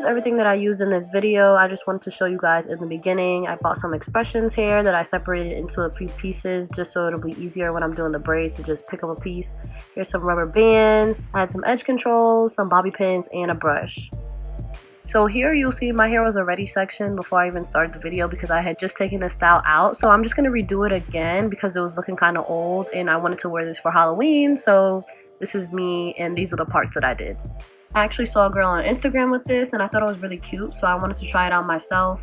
everything that I used in this video. I just wanted to show you guys in the beginning. I bought some expressions hair that I separated into a few pieces just so it'll be easier when I'm doing the braids to just pick up a piece. Here's some rubber bands. I had some edge controls, some bobby pins, and a brush. So here you'll see my hair was a ready section before I even started the video because I had just taken the style out. So I'm just going to redo it again because it was looking kind of old and I wanted to wear this for Halloween. So this is me and these are the parts that I did. I actually saw a girl on Instagram with this and I thought it was really cute, so I wanted to try it out myself.